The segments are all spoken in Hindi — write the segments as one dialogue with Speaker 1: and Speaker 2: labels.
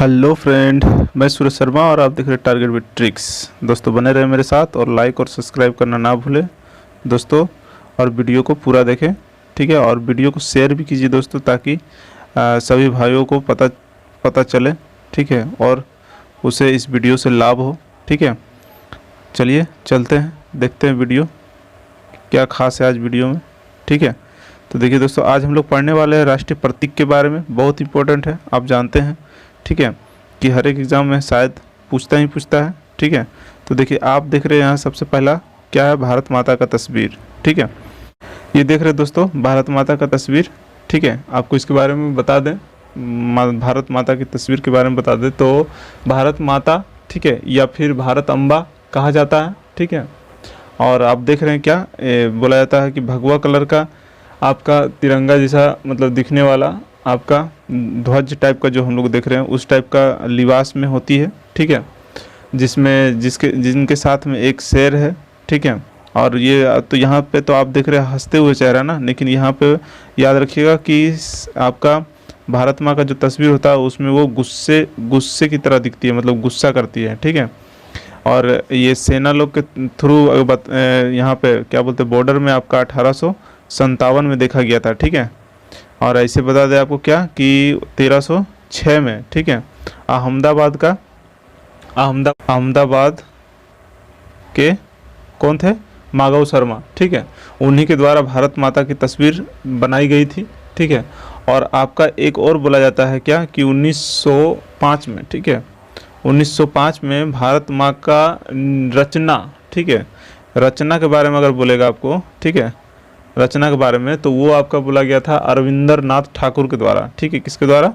Speaker 1: हेलो फ्रेंड, मैं सूरज शर्मा और आप देख रहे हैं टारगेट विद ट्रिक्स। दोस्तों बने रहे मेरे साथ और लाइक और सब्सक्राइब करना ना भूलें दोस्तों। और वीडियो को पूरा देखें, ठीक है। और वीडियो को शेयर भी कीजिए दोस्तों, ताकि सभी भाइयों को पता पता चले, ठीक है। और उसे इस वीडियो से लाभ हो, ठीक है। चलिए चलते हैं, देखते हैं वीडियो क्या खास है आज वीडियो में, ठीक है। तो देखिए दोस्तों, आज हम लोग पढ़ने वाले हैं राष्ट्रीय प्रतीक के बारे में। बहुत इंपॉर्टेंट है, आप जानते हैं, ठीक है, कि हर एक एग्ज़ाम में शायद पूछता है, ठीक है। तो देखिए, आप देख रहे हैं यहाँ सबसे पहला क्या है, भारत माता का तस्वीर, ठीक है। ये देख रहे हैं दोस्तों, भारत माता का तस्वीर, ठीक है। आपको इसके बारे में बता दें, भारत माता की तस्वीर के बारे में बता दें तो भारत माता, ठीक है, या फिर भारत अम्बा कहा जाता है, ठीक है। और आप देख रहे हैं क्या बोला जाता है कि भगवा कलर का आपका तिरंगा जैसा मतलब दिखने वाला आपका ध्वज टाइप का जो हम लोग देख रहे हैं, उस टाइप का लिबास में होती है, ठीक है। जिनके साथ में एक शेर है, ठीक है। और ये तो यहाँ पे तो आप देख रहे हैं हंसते हुए चेहरा ना, लेकिन यहाँ पे याद रखिएगा कि आपका भारत माँ का जो तस्वीर होता है उसमें वो गुस्से की तरह दिखती है, मतलब गुस्सा करती है, ठीक है। और ये सेना लोग के थ्रू यहाँ पे क्या बोलते हैं, बॉर्डर में आपका 1857 में देखा गया था, ठीक है। और ऐसे बता दें आपको क्या कि 1306 में, ठीक है, अहमदाबाद के कौन थे, माधव शर्मा, ठीक है, उन्हीं के द्वारा भारत माता की तस्वीर बनाई गई थी, ठीक है। और आपका एक और बोला जाता है क्या कि 1905 में, ठीक है, 1905 में भारत माँ का रचना, ठीक है, रचना के बारे में अगर बोलेगा आपको, ठीक है, रचना के बारे में, तो वो आपका बोला गया था अरविंदर नाथ ठाकुर के द्वारा, ठीक है। किसके द्वारा?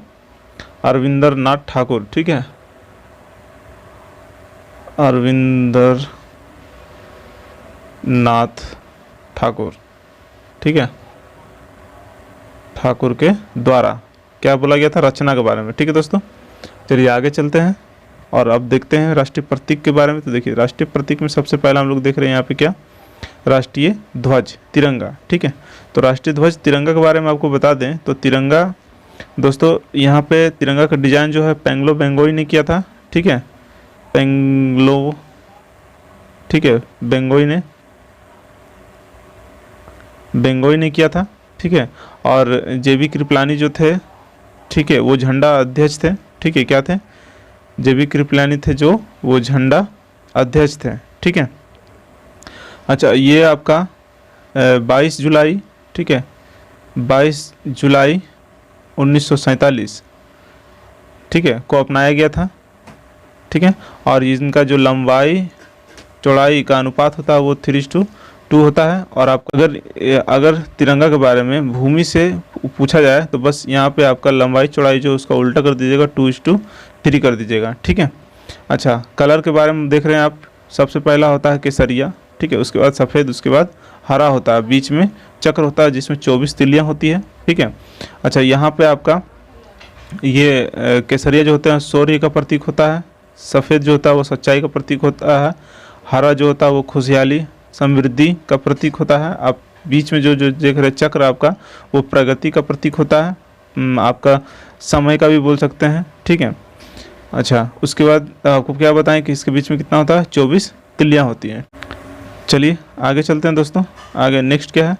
Speaker 1: अरविंदर नाथ ठाकुर, ठीक है, अरविंदर नाथ ठाकुर, ठीक है, ठाकुर के द्वारा क्या बोला गया था, रचना के बारे में, ठीक है दोस्तों। चलिए आगे चलते हैं और अब देखते हैं राष्ट्रीय प्रतीक के बारे में। तो देखिए, राष्ट्रीय प्रतीक में सबसे पहला हम लोग देख रहे हैं यहाँ पे क्या, राष्ट्रीय ध्वज तिरंगा, ठीक है। तो राष्ट्रीय ध्वज तिरंगा के बारे में आपको बता दें तो तिरंगा दोस्तों, यहाँ पे तिरंगा का डिजाइन जो है पेंगलो बेंगोई ने किया था, ठीक है, पेंगलो, ठीक है, बेंगोई ने किया था, ठीक है। और जेबी कृपलानी जो थे, ठीक है, वो झंडा अध्यक्ष थे, ठीक है, क्या थे, जेबी कृपलानी थे जो वो झंडा अध्यक्ष थे, ठीक है। अच्छा, ये आपका 22 जुलाई, ठीक है, 22 जुलाई 1947, ठीक है, को अपनाया गया था, ठीक है। और इनका जो लंबाई चौड़ाई का अनुपात होता है वो 3:2 होता है। और आपका अगर तिरंगा के बारे में भूमि से पूछा जाए तो बस यहाँ पे आपका लंबाई चौड़ाई जो उसका उल्टा कर दीजिएगा, 2:3 कर दीजिएगा, ठीक है। अच्छा, कलर के बारे में देख रहे हैं आप, सबसे पहला होता है केसरिया, ठीक है, उसके बाद सफ़ेद, उसके बाद हरा होता है, बीच में चक्र होता है जिसमें 24 तिलियाँ होती है, ठीक है। अच्छा, यहाँ पे आपका ये केसरिया जो होता है शौर्य का प्रतीक होता है, सफ़ेद जो होता है वो सच्चाई का प्रतीक होता है, हरा जो होता है वो खुशहाली समृद्धि का प्रतीक होता है। आप बीच में जो जो देख रहे चक्र आपका वो प्रगति का प्रतीक होता है, आपका समय का भी बोल सकते हैं, ठीक है। अच्छा, उसके बाद आपको क्या बताएं कि इसके बीच में कितना होता है, 24 तिलियाँ होती हैं। चलिए आगे चलते हैं दोस्तों। आगे नेक्स्ट क्या है,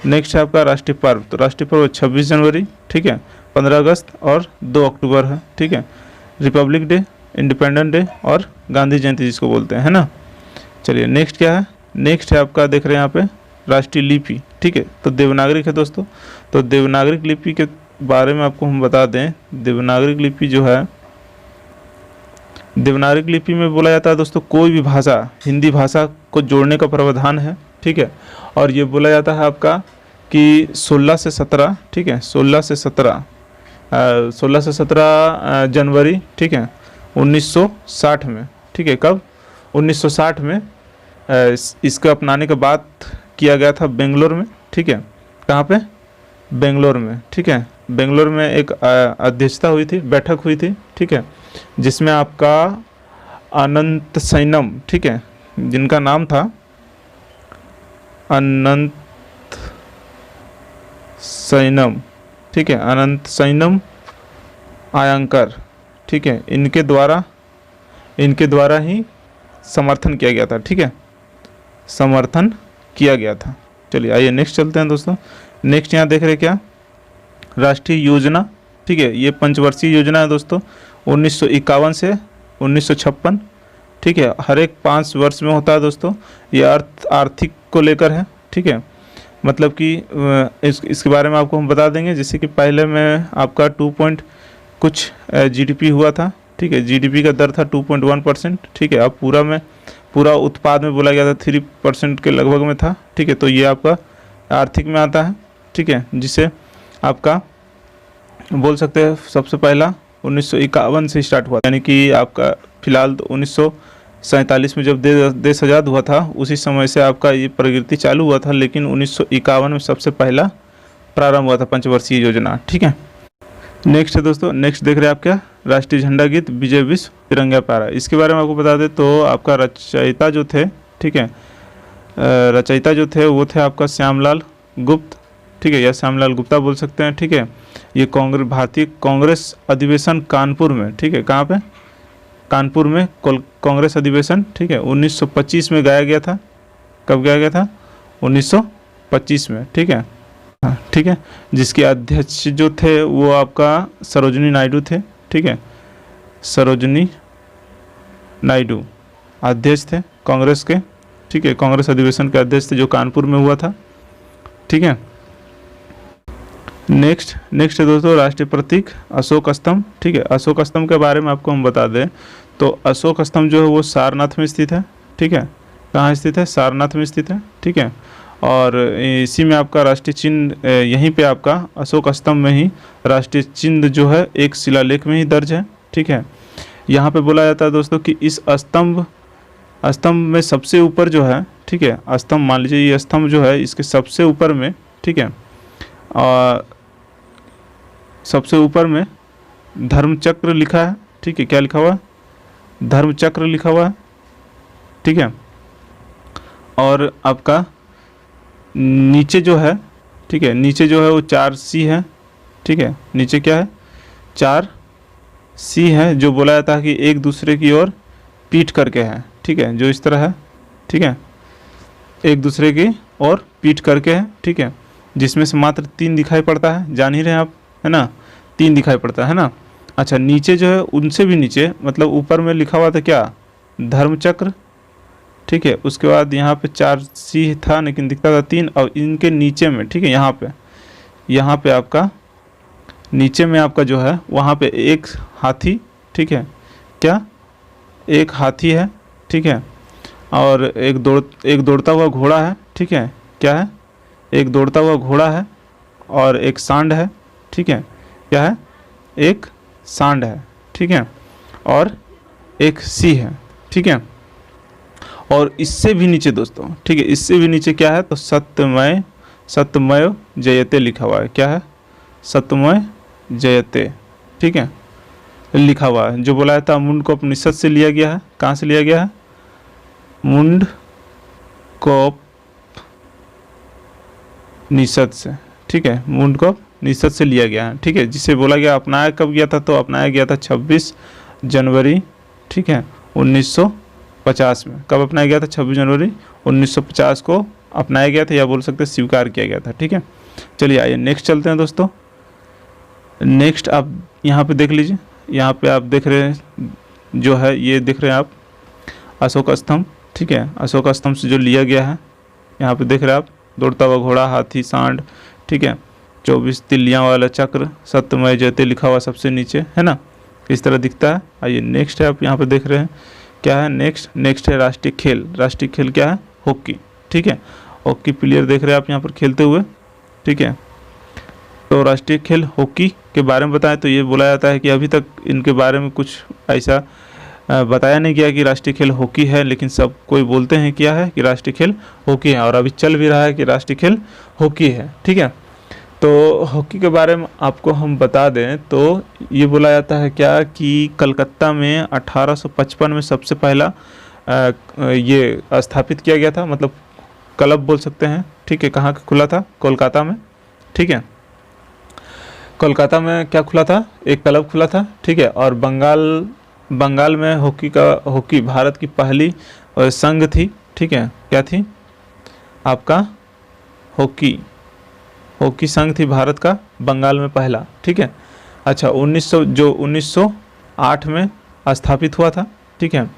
Speaker 1: नेक्स्ट है आपका राष्ट्रीय पर्व। तो राष्ट्रीय पर्व 26 जनवरी, ठीक है, 15 अगस्त और 2 अक्टूबर है, ठीक है। रिपब्लिक डे, इंडिपेंडेंस डे और गांधी जयंती जिसको बोलते हैं, है ना। चलिए नेक्स्ट क्या है, नेक्स्ट है आपका देख रहे हैं यहाँ पे राष्ट्रीय लिपि, ठीक है। तो देवनागरिक है दोस्तों। तो देवनागरिक लिपि के बारे में आपको हम बता दें, देवनागरिक लिपि जो है, देवनागरिक लिपि में बोला जाता है दोस्तों कोई भी भाषा हिंदी भाषा को जोड़ने का प्रावधान है, ठीक है। और ये बोला जाता है आपका कि 16 से 17, ठीक है, 16 से 17 जनवरी, ठीक है, 1960 में, ठीक है। कब? 1960 में इसको अपनाने के बाद किया गया था बेंगलोर में, ठीक है। कहाँ पे? बेंगलोर में, ठीक है। बेंगलोर में एक अध्यक्षता हुई थी, बैठक हुई थी, ठीक है, जिसमें आपका अनंत सैनम, ठीक है, जिनका नाम था अनंत सैनम, ठीक है, अनंत सैनम आयंकर, ठीक है, इनके द्वारा ही समर्थन किया गया था। ठीक है, समर्थन किया गया था। चलिए आइए नेक्स्ट चलते हैं दोस्तों। नेक्स्ट यहाँ देख रहे क्या, राष्ट्रीय योजना। ठीक है, ये पंचवर्षीय योजना है दोस्तों, 1951 से 1956। ठीक है, हर एक 5 वर्ष में होता है दोस्तों। ये आर्थिक को लेकर है। ठीक है, मतलब कि इसके बारे में आपको हम बता देंगे। जैसे कि पहले में आपका 2 पॉइंट कुछ जीडीपी हुआ था। ठीक है, जीडीपी का दर था 2.1%। ठीक है, अब पूरा उत्पाद में बोला गया था 3% के लगभग में था। ठीक है, तो ये आपका आर्थिक में आता है। ठीक है, जिसे आपका बोल सकते हैं सबसे पहला 1951 से स्टार्ट हुआ, यानी कि आपका फिलहाल तो 1947 में जब देश आज़ाद हुआ था उसी समय से आपका ये प्रगति चालू हुआ था, लेकिन 1951 में सबसे पहला प्रारंभ हुआ था पंचवर्षीय योजना। ठीक है, नेक्स्ट है दोस्तों, नेक्स्ट देख रहे हैं आप क्या, राष्ट्रीय झंडा गीत विजय विश्व तिरंगा प्यारा। इसके बारे में आपको बता दें तो आपका रचयिता जो थे, ठीक है, रचयिता जो थे वो थे आपका श्यामलाल गुप्त। ठीक है, या श्यामलाल गुप्ता बोल सकते हैं। ठीक है, ये भारतीय कांग्रेस अधिवेशन कानपुर में, ठीक है, कहाँ पे, कानपुर में कांग्रेस अधिवेशन, ठीक है, 1925 में गाया गया था। कब गाया गया था? 1925 में। ठीक है, हाँ ठीक है, जिसके अध्यक्ष जो थे वो आपका सरोजिनी नायडू थे। ठीक है, सरोजिनी नायडू अध्यक्ष थे कांग्रेस के। ठीक है, कांग्रेस अधिवेशन के अध्यक्ष थे जो कानपुर में हुआ था। ठीक है, नेक्स्ट है दोस्तों राष्ट्रीय प्रतीक अशोक स्तंभ। ठीक है, अशोक स्तंभ के बारे में आपको हम बता दें तो अशोक स्तंभ जो है वो सारनाथ में स्थित है। ठीक है, कहाँ स्थित है? सारनाथ में स्थित है। ठीक है, और इसी में आपका राष्ट्रीय चिन्ह, यहीं पे आपका अशोक स्तंभ में ही राष्ट्रीय चिन्ह जो है एक शिलालेख में ही दर्ज है। ठीक है, यहाँ पे बोला जाता है दोस्तों कि इस स्तंभ में सबसे ऊपर जो है, ठीक है, स्तंभ मान लीजिए ये स्तंभ जो है इसके सबसे ऊपर में, ठीक है, सबसे ऊपर में धर्मचक्र लिखा है। ठीक है, क्या लिखा हुआ है? धर्मचक्र लिखा हुआ है। ठीक है, और आपका नीचे जो है, ठीक है, नीचे जो है वो 4C है। ठीक है, नीचे क्या है? 4C है, जो बोला जाता है कि एक दूसरे की ओर पीठ करके है। ठीक है, जो इस तरह है। ठीक है, एक दूसरे की ओर पीठ करके है। ठीक है, जिसमें से मात्र 3 दिखाई पड़ता है, जान ही रहे हैं आप, है ना, 3 दिखाई पड़ता है ना। अच्छा, नीचे जो है उनसे भी नीचे, मतलब ऊपर में लिखा हुआ था क्या? धर्मचक्र। ठीक है, उसके बाद यहाँ पे 4C था लेकिन दिखता था 3, और इनके नीचे में, ठीक है, यहाँ पे आपका नीचे में आपका जो है वहाँ पे एक हाथी, ठीक है, क्या? एक हाथी है। ठीक है, और एक दौड़ता हुआ घोड़ा है। ठीक है, क्या है? एक दौड़ता हुआ घोड़ा है और एक सांड है। ठीक है, क्या है? एक सांड है। ठीक है, और एक सी है। ठीक है, और इससे भी नीचे दोस्तों, ठीक है, इससे भी नीचे क्या है? तो सत्यमेव जयते लिखा हुआ है। क्या है? सत्यमेव जयते। ठीक है, लिखा हुआ है, जो बोला था मुंडकोप उपनिषद से लिया गया है। कहाँ से लिया गया है? मुंडकोप निषद से। ठीक है, मुंडकोप निषद से लिया गया है। ठीक है, जिसे बोला गया अपनाया कब गया था? तो अपनाया गया था 26 जनवरी, ठीक है, 1950 में। कब अपनाया गया था? 26 जनवरी 1950 को अपनाया गया था, या बोल सकते हैं स्वीकार किया गया था। ठीक है, चलिए आइए नेक्स्ट चलते हैं दोस्तों। नेक्स्ट आप यहाँ पे देख लीजिए, यहाँ पे आप देख रहे हैं जो है, ये देख रहे हैं आप अशोक स्तंभ। ठीक है, अशोक स्तंभ से जो लिया गया है, यहाँ पे देख रहे हैं आप, दौड़ता हुआ घोड़ा, हाथी, सांड, ठीक है, 24 तिल्लियाँ वाला चक्र, सत्यमेव जयते लिखा हुआ सबसे नीचे, है ना, इस तरह दिखता है। आइए नेक्स्ट है, आप यहाँ पे देख रहे हैं क्या है? नेक्स्ट है राष्ट्रीय खेल। राष्ट्रीय खेल क्या है? हॉकी। ठीक है, हॉकी प्लेयर देख रहे हैं आप यहाँ पर खेलते हुए। ठीक है, तो राष्ट्रीय खेल हॉकी के बारे में बताएं तो ये बोला जाता है कि अभी तक इनके बारे में कुछ ऐसा बताया नहीं गया कि राष्ट्रीय खेल हॉकी है, लेकिन सब कोई बोलते हैं क्या है कि राष्ट्रीय खेल हॉकी है, और अभी चल भी रहा है कि राष्ट्रीय खेल हॉकी है। ठीक है, तो हॉकी के बारे में आपको हम बता दें तो ये बोला जाता है क्या कि कलकत्ता में 1855 में सबसे पहला ये स्थापित किया गया था, मतलब क्लब बोल सकते हैं। ठीक है, कहाँ खुला था? कोलकाता में। ठीक है, कोलकाता में क्या खुला था, एक क्लब खुला था, ठीक है। और बंगाल में हॉकी भारत की पहली संघ थी, ठीक है। क्या थी आपका, हॉकी संघ थी भारत का, बंगाल में पहला, ठीक है। अच्छा 1908 में स्थापित हुआ था, ठीक है।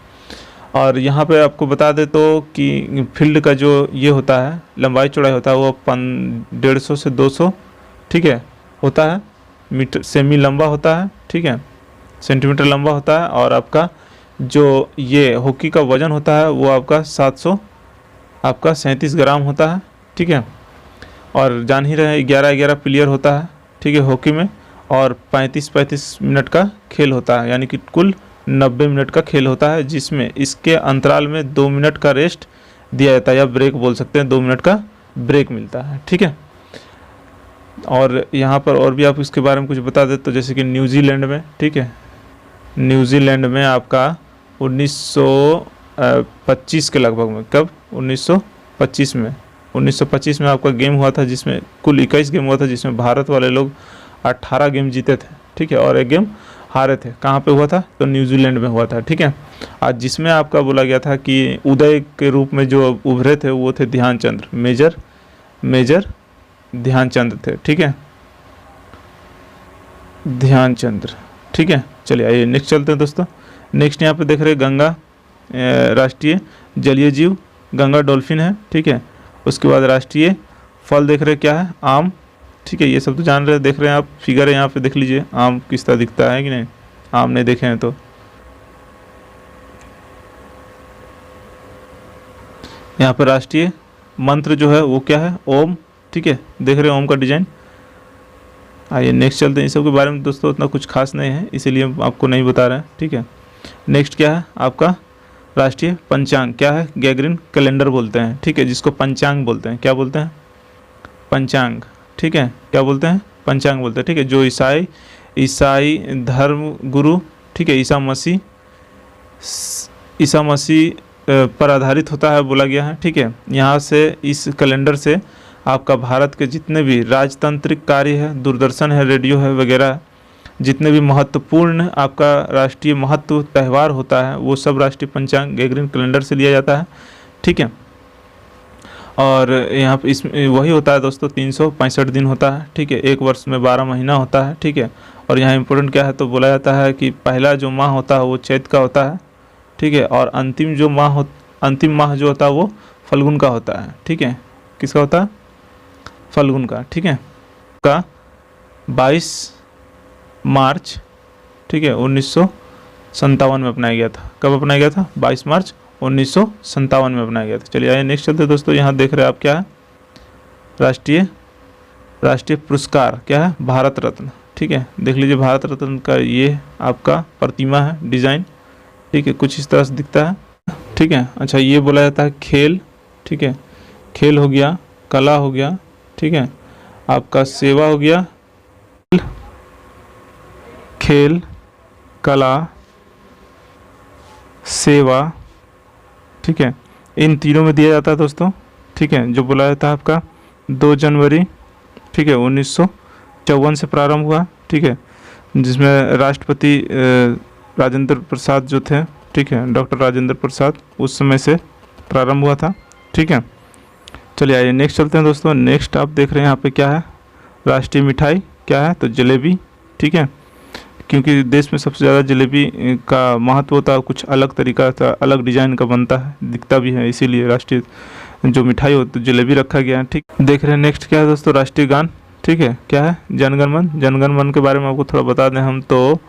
Speaker 1: और यहाँ पे आपको बता दे तो कि फील्ड का जो ये होता है लंबाई चौड़ाई होता है वो 150 से 200, ठीक है, होता है। मीटर सेमी लंबा होता है, ठीक है, सेंटीमीटर लंबा होता है। और आपका जो ये हॉकी का वजन होता है वो आपका 37 ग्राम होता है, ठीक है। और जान ही रहे 11 प्लेयर होता है, ठीक है, हॉकी में। और 35 मिनट का खेल होता है, यानी कि कुल 90 मिनट का खेल होता है, जिसमें इसके अंतराल में 2 मिनट का रेस्ट दिया जाता है, या ब्रेक बोल सकते हैं, 2 मिनट का ब्रेक मिलता है, ठीक है। और यहाँ पर और भी आप इसके बारे में कुछ बता दें तो जैसे कि न्यूजीलैंड में, ठीक है, न्यूजीलैंड में आपका 1925 के लगभग में, कब 1925 में आपका गेम हुआ था, जिसमें कुल 21 गेम हुआ था, जिसमें भारत वाले लोग 18 गेम जीते थे, ठीक है, और एक गेम हारे थे। कहाँ पे हुआ था, तो न्यूजीलैंड में हुआ था, ठीक है। आज जिसमें आपका बोला गया था कि उदय के रूप में जो उभरे थे वो थे ध्यानचंद, मेजर ध्यानचंद थे, ठीक है, ध्यानचंद, ठीक है। चलिए आइए नेक्स्ट चलते हैं दोस्तों। नेक्स्ट यहाँ पे देख रहे हैं गंगा राष्ट्रीय जलीय जीव, गंगा डॉल्फिन है, ठीक है। उसके बाद राष्ट्रीय फल देख रहे हैं क्या है, आम, ठीक है, ये सब तो जान रहे हैं, देख रहे हैं आप, फिगर है यहाँ पे, देख लीजिए आम किस तरह दिखता है कि नहीं, आम नहीं देखे हैं तो। यहाँ पर राष्ट्रीय मंत्र जो है वो क्या है, ओम, ठीक है, देख रहे हैं ओम का डिजाइन। आइए नेक्स्ट चलते हैं। इस सब के बारे में दोस्तों उतना कुछ खास नहीं है, इसीलिए हम आपको नहीं बता रहे हैं, ठीक है। नेक्स्ट क्या है आपका राष्ट्रीय पंचांग, क्या है, गैगरिन कैलेंडर बोलते हैं, ठीक है, जिसको पंचांग बोलते हैं, क्या बोलते हैं, पंचांग, ठीक है, क्या बोलते हैं, पंचांग बोलते हैं, ठीक है। जो ईसाई धर्म गुरु, ठीक है, ईसा मसीह पर आधारित होता है बोला गया है, ठीक है। यहाँ से इस कैलेंडर से आपका भारत के जितने भी राजतांत्रिक कार्य है, दूरदर्शन है, रेडियो है वगैरह, जितने भी महत्वपूर्ण आपका राष्ट्रीय महत्व त्यौहार होता है वो सब राष्ट्रीय पंचांग गैगरिन कैलेंडर से लिया जाता है, ठीक है। और यहाँ पे इसमें वही होता है दोस्तों, 365 दिन होता है, ठीक है, एक वर्ष में 12 महीना होता है, ठीक है। और यहाँ इम्पोर्टेंट क्या है तो बोला जाता है कि पहला जो माह होता है वो चैत का होता है, ठीक है, और अंतिम माह जो होता है वो फल्गुन का होता है, ठीक है, किसका होता है, फल्गुन का, ठीक है, का 22 मार्च, ठीक है, 1957 में अपनाया गया था। कब अपनाया गया था, 22 मार्च 1957 में अपनाया गया था। चलिए आइए नेक्स्ट चलते दोस्तों। यहाँ देख रहे हैं आप क्या है, राष्ट्रीय पुरस्कार क्या है, भारत रत्न, ठीक है, देख लीजिए भारत रत्न का ये आपका प्रतिमा है, डिजाइन, ठीक है, कुछ इस तरह से दिखता है, ठीक है। अच्छा ये बोला जाता है खेल, ठीक है, खेल हो गया, कला हो गया, ठीक है, आपका सेवा हो गया, खेल कला सेवा, ठीक है, इन तीनों में दिया जाता है दोस्तों, ठीक है। जो बोला जाता है आपका 2 जनवरी, ठीक है, 1954 से प्रारंभ हुआ, ठीक है, जिसमें राष्ट्रपति राजेंद्र प्रसाद जो थे, ठीक है, डॉक्टर राजेंद्र प्रसाद, उस समय से प्रारंभ हुआ था, ठीक है। चलिए आइए नेक्स्ट चलते हैं दोस्तों। नेक्स्ट आप देख रहे हैं यहाँ पे क्या है, राष्ट्रीय मिठाई क्या है, तो जलेबी, ठीक है, क्योंकि देश में सबसे ज़्यादा जलेबी का महत्व होता है, कुछ अलग तरीका का, अलग डिजाइन का बनता है, दिखता भी है, इसीलिए राष्ट्रीय जो मिठाई होती है जलेबी रखा गया है, ठीक। देख रहे हैं नेक्स्ट क्या है दोस्तों, राष्ट्रीय गान, ठीक है, क्या है, जनगण मन के बारे में आपको थोड़ा बता दें हम तो,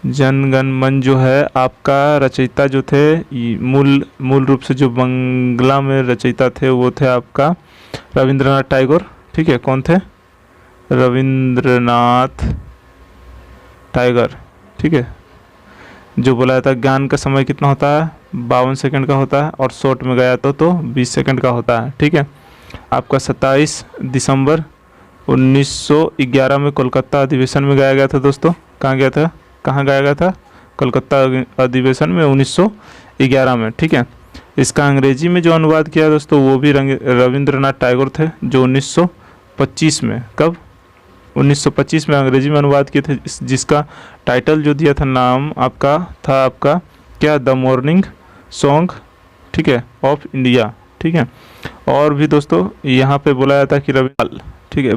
Speaker 1: जनगण मन जो है आपका रचयिता जो थे, मूल रूप से जो बंगला में रचयिता थे वो थे आपका रविंद्रनाथ टैगोर, ठीक है, कौन थे, रविंद्रनाथ टैगोर, ठीक है। जो बोला जाता है ज्ञान का समय कितना होता है, 52 सेकंड का होता है, और शॉर्ट में गया तो 20 सेकंड का होता है, ठीक है। आपका 27 दिसंबर 1911 में कोलकाता अधिवेशन में गाया गया था दोस्तों, कहाँ गाया गया था, कोलकाता अधिवेशन में 1911 में, ठीक है। इसका अंग्रेजी में जो अनुवाद किया दोस्तों वो भी रविंद्रनाथ टैगोर थे, जो 1925 में, कब 1925 में अंग्रेजी में अनुवाद किए थे, जिसका टाइटल जो दिया था, नाम आपका था आपका क्या, द मॉर्निंग सॉन्ग, ठीक है, ऑफ इंडिया, ठीक है। और भी दोस्तों यहाँ पे बोला जाता है कि रविलाल, ठीक है,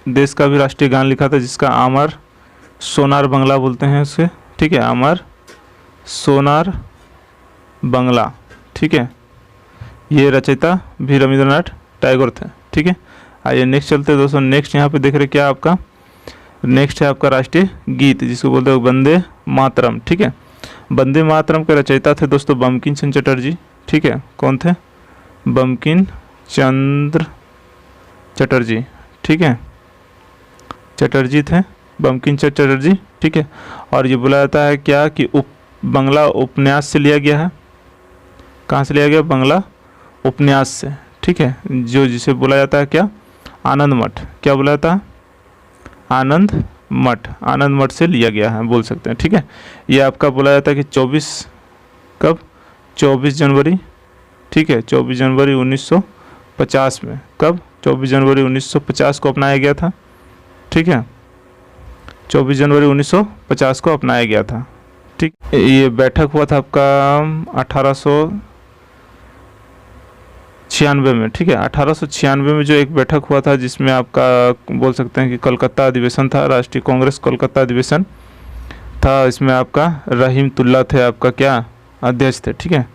Speaker 1: देश का भी राष्ट्रीय गान लिखा था, जिसका अमर सोनार बंगला बोलते हैं उसे, ठीक है, अमर सोनार बंगला, ठीक है। ये रचयिता भी रविंद्रनाथ टैगोर थे, ठीक है। आइए नेक्स्ट चलते हैं दोस्तों। नेक्स्ट यहाँ पे देख रहे क्या आपका, नेक्स्ट है आपका राष्ट्रीय गीत, जिसको बोलते हैं वंदे मातरम, ठीक है। वंदे मातरम के रचयिता थे दोस्तों बंकिम चंद्र चटर्जी, ठीक है। कौन थे? बंकिम चंद्र चटर्जी, ठीक है, चटर्जी थे, बंकिम चंद्र चटर्जी, ठीक है। और ये बोला जाता है क्या कि बंगला उपन्यास से लिया गया है। कहाँ से लिया गया? बंगला उपन्यास से, ठीक है, जो जिसे बोला जाता है क्या, आनंद मठ। क्या बोला जाता है? आनंद मठ से लिया गया है बोल सकते हैं, ठीक है। ये आपका बोला जाता है कि 24 जनवरी, ठीक है, 24 जनवरी 1950 में, कब? 24 जनवरी 1950 को अपनाया गया था, ठीक है, 24 जनवरी 1950 को अपनाया गया था, ठीक। ये बैठक हुआ था आपका 1896 में, ठीक है, 1896 में जो एक बैठक हुआ था, जिसमें आपका बोल सकते हैं कि कलकत्ता अधिवेशन था, राष्ट्रीय कांग्रेस कलकत्ता अधिवेशन था। इसमें आपका रहीमतुल्ला थे आपका क्या, अध्यक्ष थे, ठीक है,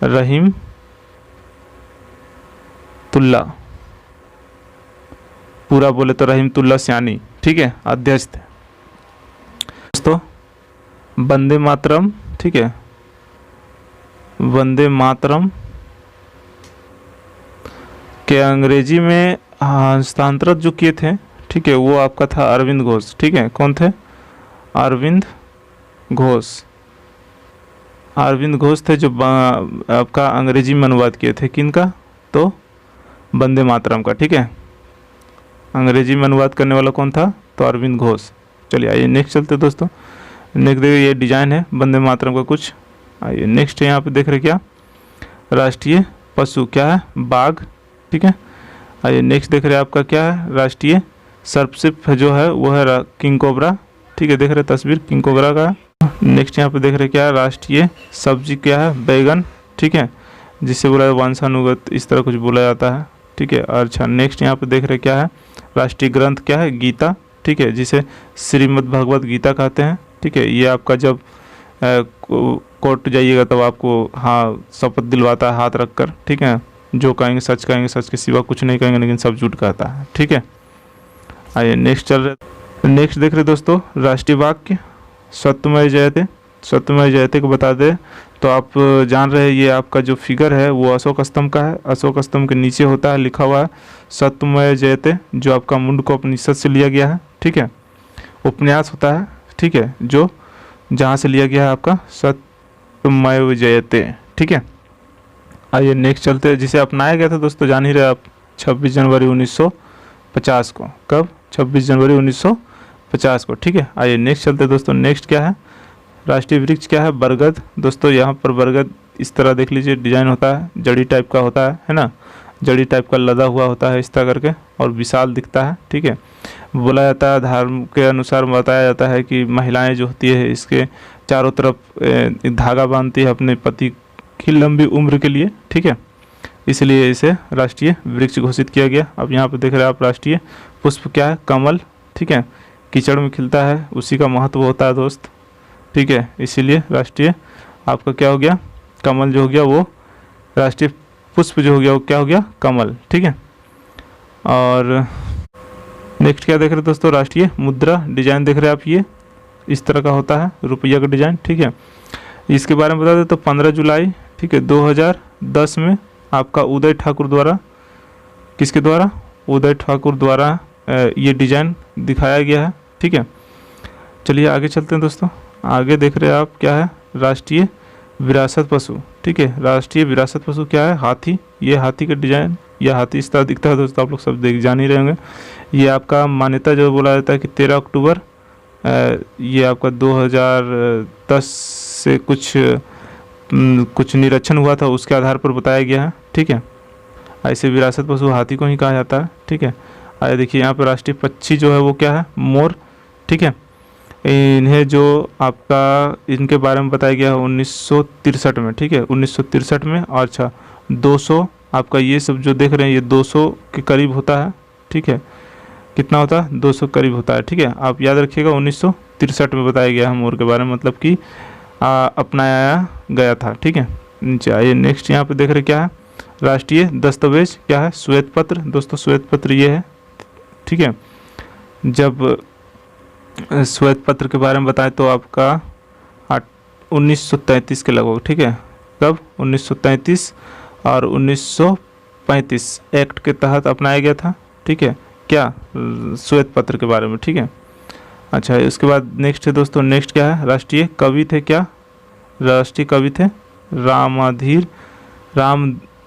Speaker 1: रहीमतुल्ला, पूरा बोले तो रहीमतुल्ला सयानी, ठीक है, अध्यक्ष थे दोस्तों। वंदे मातरम, ठीक है, वंदे मातरम के अंग्रेजी में हस्तांतरित जो किए थे, ठीक है, वो आपका था अरविंद घोष, ठीक है। कौन थे? अरविंद घोष थे, जो आपका अंग्रेजी में अनुवाद किए थे। किनका? तो वंदे मातरम का, ठीक है। अंग्रेजी में अनुवाद करने वाला कौन था? तो अरविंद घोष। चलिए आइए नेक्स्ट चलते दोस्तों। नेक्स्ट देखिए, ये डिजाइन है वंदे मातरम का कुछ। आइए नेक्स्ट यहाँ पे देख रहे क्या, राष्ट्रीय पशु क्या है? बाघ, ठीक है। आइए नेक्स्ट देख रहे आपका क्या है, राष्ट्रीय सर्पसिप जो है वो है किंग कोबरा, ठीक है, देख रहे तस्वीर किंग कोबरा का। नेक्स्ट यहाँ पे देख रहे क्या है, राष्ट्रीय सब्जी क्या है? बैगन, ठीक है, जिससे बोला वंशानुगत, इस तरह कुछ बोला जाता है, ठीक है। अच्छा नेक्स्ट यहाँ पे देख रहे क्या है, राष्ट्रीय ग्रंथ क्या है? गीता, ठीक है, जिसे श्रीमद् भगवत गीता कहते हैं, ठीक है। ये आपका जब कोर्ट जाइएगा तब आपको हाँ शपथ दिलवाता है हाथ रख कर, ठीक है, जो कहेंगे सच के सिवा कुछ नहीं कहेंगे, लेकिन सब झूठ कहता है, ठीक है। आइए नेक्स्ट चल रहे, नेक्स्ट देख रहे दोस्तों, राष्ट्रीय वाक्य सत्यमेव जयते को बता दे तो आप जान रहे हैं, ये आपका जो फिगर है वो अशोक स्तंभ का है। अशोक स्तंभ के नीचे होता है, लिखा हुआ है सत्यमेव जयते, जो आपका मुंडको उपनिषद से लिया गया है, ठीक है। उपन्यास होता है, ठीक है, जो जहाँ से लिया गया है आपका सत्यमेव जयते, ठीक है। आइए नेक्स्ट चलते हैं, जिसे अपनाया गया था दोस्तों जान ही रहे आप, 26 जनवरी 1950 को। कब? 26 जनवरी 1950 को, ठीक है। आइए नेक्स्ट चलते हैं दोस्तों। नेक्स्ट क्या है, राष्ट्रीय वृक्ष क्या है? बरगद। दोस्तों यहाँ पर बरगद इस तरह देख लीजिए डिजाइन होता है, जड़ी टाइप का होता है ना, जड़ी टाइप का लदा हुआ होता है इस तरह करके, और विशाल दिखता है, ठीक है। बोला जाता है, धर्म के अनुसार बताया जाता है कि महिलाएं जो होती है इसके चारों तरफ धागा बांधती है अपने पति की लंबी उम्र के लिए, ठीक है, इसलिए इसे राष्ट्रीय वृक्ष घोषित किया गया। अब यहाँ पे देख रहे हैं आप, राष्ट्रीय पुष्प क्या है? कमल, ठीक है, कीचड़ में खिलता है, उसी का महत्व होता है दोस्त, ठीक है, इसीलिए राष्ट्रीय आपका क्या हो गया, कमल जो हो गया वो राष्ट्रीय पुष्प जो हो गया वो क्या हो गया? कमल, ठीक है। और नेक्स्ट क्या देख रहे हैं दोस्तों, राष्ट्रीय मुद्रा डिजाइन देख रहे हैं आप, ये इस तरह का होता है रुपया का डिजाइन, ठीक है। इसके बारे में बता दें तो 15 जुलाई, ठीक है, 2010 में आपका उदय ठाकुर द्वारा, किसके द्वारा? उदय ठाकुर द्वारा ये डिजाइन दिखाया गया है, ठीक है। चलिए आगे चलते हैं दोस्तों। आगे देख रहे हैं आप क्या है, राष्ट्रीय विरासत पशु, ठीक है। राष्ट्रीय विरासत पशु क्या है? हाथी। ये हाथी का डिजाइन, यह हाथी इस तरह दिखता है दोस्तों, आप लोग सब देख जान ही रहे होंगे। ये आपका मान्यता जो बोला जाता है कि 13 अक्टूबर ये आपका 2010 से कुछ निरीक्षण हुआ था, उसके आधार पर बताया गया है, ठीक है। ऐसे विरासत पशु हाथी को ही कहा जाता है। ठीक है, आइए देखिए यहाँ पर राष्ट्रीय पक्षी जो है वो क्या है, मोर। ठीक है, इन्हें जो आपका इनके बारे में बताया गया है 1963 में। ठीक है, 1963 में। और अच्छा 200 आपका ये सब जो देख रहे हैं ये 200 के करीब होता है। ठीक है, कितना होता है, 200 करीब होता है। ठीक है, आप याद रखिएगा 1963 में बताया गया है मोर के बारे में, मतलब कि अपनाया गया था। ठीक है, नीचे आइए नेक्स्ट यहाँ पे देख रहे क्या है, राष्ट्रीय दस्तावेज क्या है, श्वेत पत्र। दोस्तों श्वेत पत्र ये है। ठीक है, जब श्वेत पत्र के बारे में बताएं तो आपका 1933 के लगभग। ठीक है, कब, 1933 और 1935 एक्ट के तहत अपनाया गया था। ठीक है, क्या, श्वेत पत्र के बारे में। ठीक है, अच्छा इसके बाद नेक्स्ट है दोस्तों, नेक्स्ट क्या है, राष्ट्रीय कवि थे क्या, राष्ट्रीय कवि थे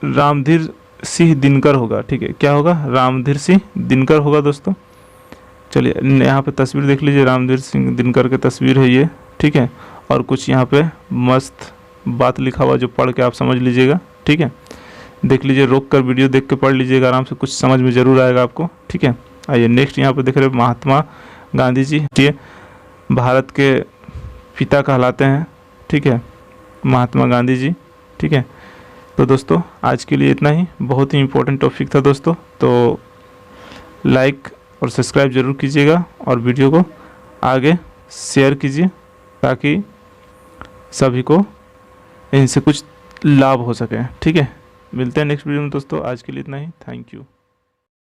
Speaker 1: रामधीर सिंह दिनकर होगा। ठीक है, क्या होगा, रामधीर सिंह दिनकर होगा दोस्तों। चलिए यहाँ पे तस्वीर देख लीजिए, रामधीर सिंह दिनकर की तस्वीर है ये। ठीक है, और कुछ यहाँ पे मस्त बात लिखा हुआ जो पढ़ के आप समझ लीजिएगा। ठीक है, देख लीजिए, रोक कर वीडियो देख के पढ़ लीजिएगा आराम से, कुछ समझ में ज़रूर आएगा आपको। ठीक है, आइए नेक्स्ट यहाँ पे देख रहे हैं महात्मा गांधी जी। ये भारत के पिता कहलाते हैं। ठीक है, महात्मा गांधी जी। ठीक है, तो दोस्तों आज के लिए इतना ही, बहुत ही इम्पोर्टेंट टॉपिक था दोस्तों। तो लाइक और सब्सक्राइब ज़रूर कीजिएगा और वीडियो को आगे शेयर कीजिए ताकि सभी को इनसे कुछ लाभ हो सके। ठीक है, मिलते हैं नेक्स्ट वीडियो में दोस्तों, आज के लिए इतना ही, थैंक यू।